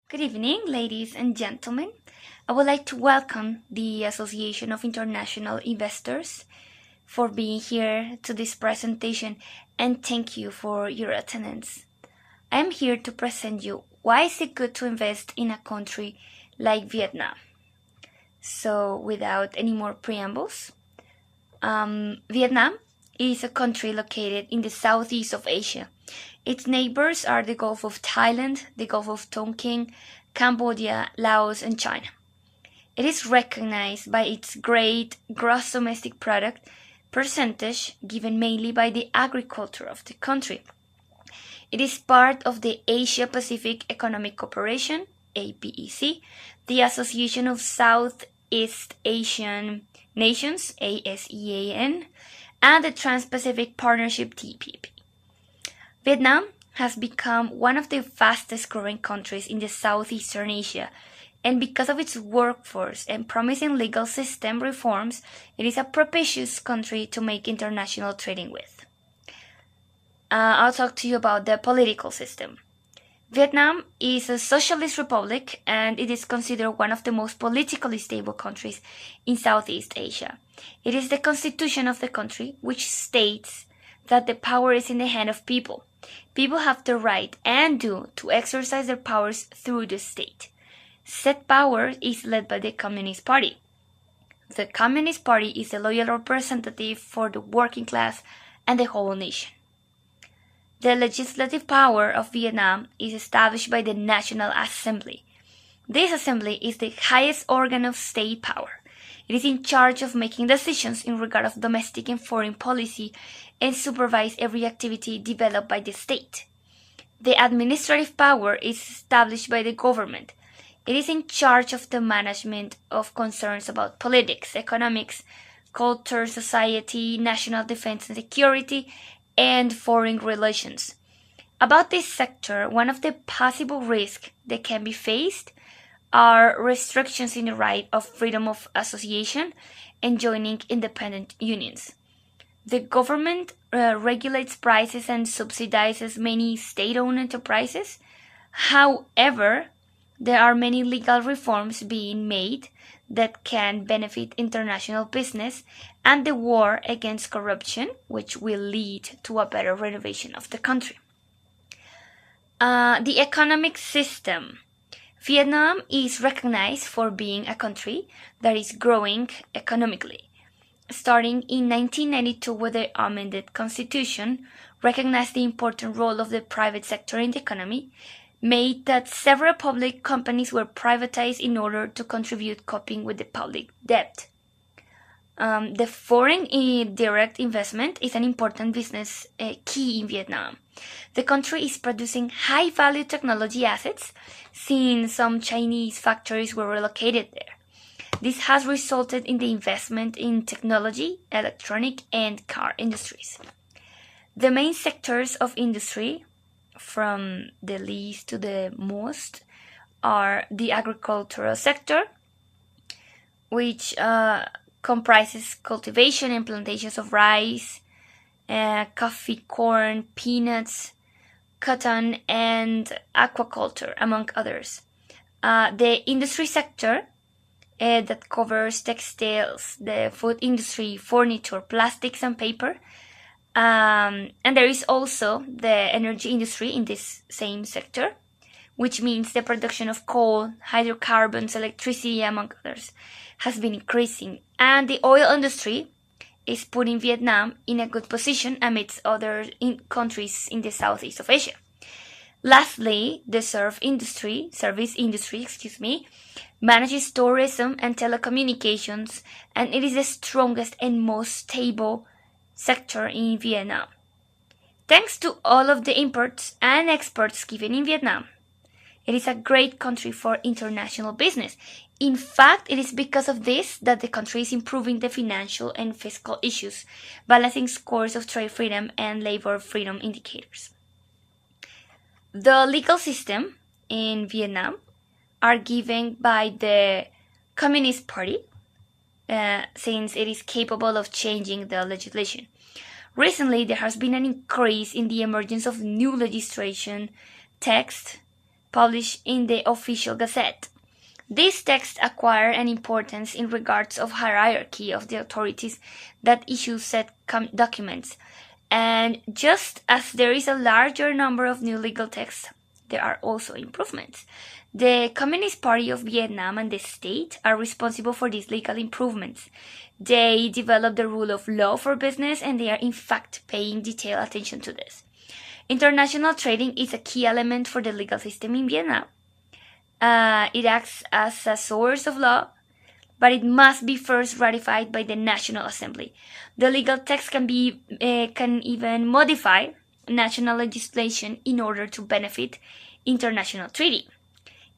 Good evening, ladies and gentlemen. I would like to welcome the Association of International Investors for being here to this presentation and thank you for your attendance. I am here to present you why is it good to invest in a country like Vietnam. So, without any more preambles, Vietnam is a country located in the southeast of Asia. Its neighbors are the Gulf of Thailand, the Gulf of Tonkin, Cambodia, Laos, and China. It is recognized by its great gross domestic product percentage given mainly by the agriculture of the country. It is part of the Asia Pacific Economic Cooperation, APEC, the Association of Southeast Asian Nations, ASEAN, and the Trans-Pacific Partnership, TPP. Vietnam has become one of the fastest growing countries in the Southeastern Asia, and because of its workforce and promising legal system reforms, it is a propitious country to make international trading with. I'll talk to you about the political system. Vietnam is a socialist republic and it is considered one of the most politically stable countries in Southeast Asia. It is the constitution of the country which states that the power is in the hand of people. People have the right and do to exercise their powers through the state. Said power is led by the Communist Party. The Communist Party is a loyal representative for the working class and the whole nation. The legislative power of Vietnam is established by the National Assembly. This assembly is the highest organ of state power. It is in charge of making decisions in regard of domestic and foreign policy and supervise every activity developed by the state. The administrative power is established by the government. It is in charge of the management of concerns about politics, economics, culture, society, national defense and security, and foreign relations. About this sector, one of the possible risks that can be faced are restrictions in the right of freedom of association and joining independent unions. The government regulates prices and subsidizes many state-owned enterprises. However, there are many legal reforms being made that can benefit international business and the war against corruption, which will lead to a better renovation of the country. The economic system. Vietnam is recognized for being a country that is growing economically. Starting in 1992 with the amended constitution, recognized the important role of the private sector in the economy, made that several public companies were privatized in order to contribute coping with the public debt. The foreign direct investment is an important business key in Vietnam. The country is producing high-value technology assets since some Chinese factories were relocated there. This has resulted in the investment in technology, electronic, and car industries. The main sectors of industry, from the least to the most, are the agricultural sector, which comprises cultivation and plantations of rice, coffee, corn, peanuts, cotton, and aquaculture, among others. The industry sector that covers textiles, the food industry, furniture, plastics, and paper. And there is also the energy industry in this same sector, which means the production of coal, hydrocarbons, electricity, among others, has been increasing. And the oil industry is putting Vietnam in a good position amidst other countries in the southeast of Asia. Lastly, the service industry, manages tourism and telecommunications, and it is the strongest and most stable sector in Vietnam. Thanks to all of the imports and exports given in Vietnam, it is a great country for international business. In fact, it is because of this that the country is improving the financial and fiscal issues, balancing scores of trade freedom and labor freedom indicators. The legal system in Vietnam are given by the Communist Party, since it is capable of changing the legislation. Recently, there has been an increase in the emergence of new legislation, text, published in the official gazette. These texts acquire an importance in regards of hierarchy of the authorities that issue said documents. And just as there is a larger number of new legal texts, there are also improvements. The Communist Party of Vietnam and the state are responsible for these legal improvements. They develop the rule of law for business, and they are in fact paying detailed attention to this. International trading is a key element for the legal system in Vietnam. It acts as a source of law, but it must be first ratified by the National Assembly. The legal text can even modify national legislation in order to benefit international treaty.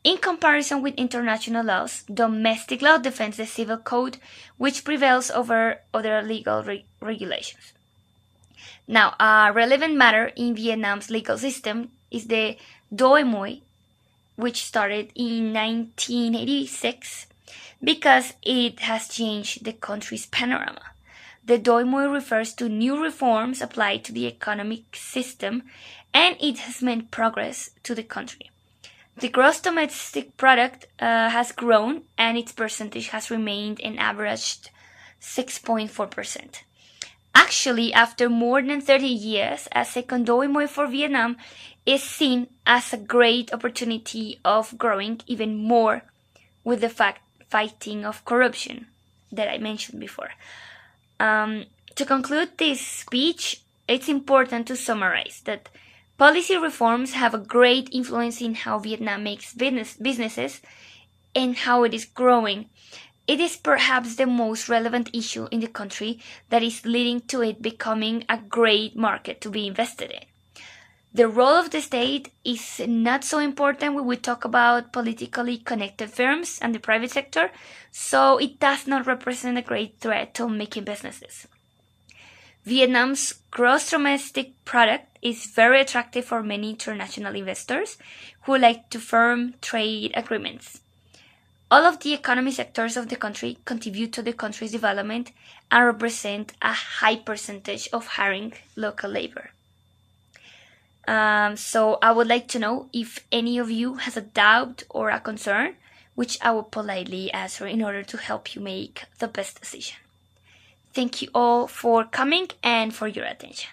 In comparison with international laws, domestic law defends the civil code, which prevails over other legal regulations. Now, a relevant matter in Vietnam's legal system is the Doi Moi, which started in 1986 because it has changed the country's panorama. The Doi Moi refers to new reforms applied to the economic system, and it has meant progress to the country. The gross domestic product has grown, and its percentage has remained an averaged 6.4%. Actually, after more than 30 years, a second Doi Moi for Vietnam is seen as a great opportunity of growing even more with the fighting of corruption that I mentioned before. To conclude this speech, it's important to summarize that policy reforms have a great influence in how Vietnam makes businesses and how it is growing. It is perhaps the most relevant issue in the country that is leading to it becoming a great market to be invested in. The role of the state is not so important when we talk about politically connected firms and the private sector, so it does not represent a great threat to making businesses. Vietnam's gross domestic product is very attractive for many international investors who like to firm trade agreements. All of the economic sectors of the country contribute to the country's development and represent a high percentage of hiring local labor. So I would like to know if any of you has a doubt or a concern, which I will politely answer in order to help you make the best decision. Thank you all for coming and for your attention.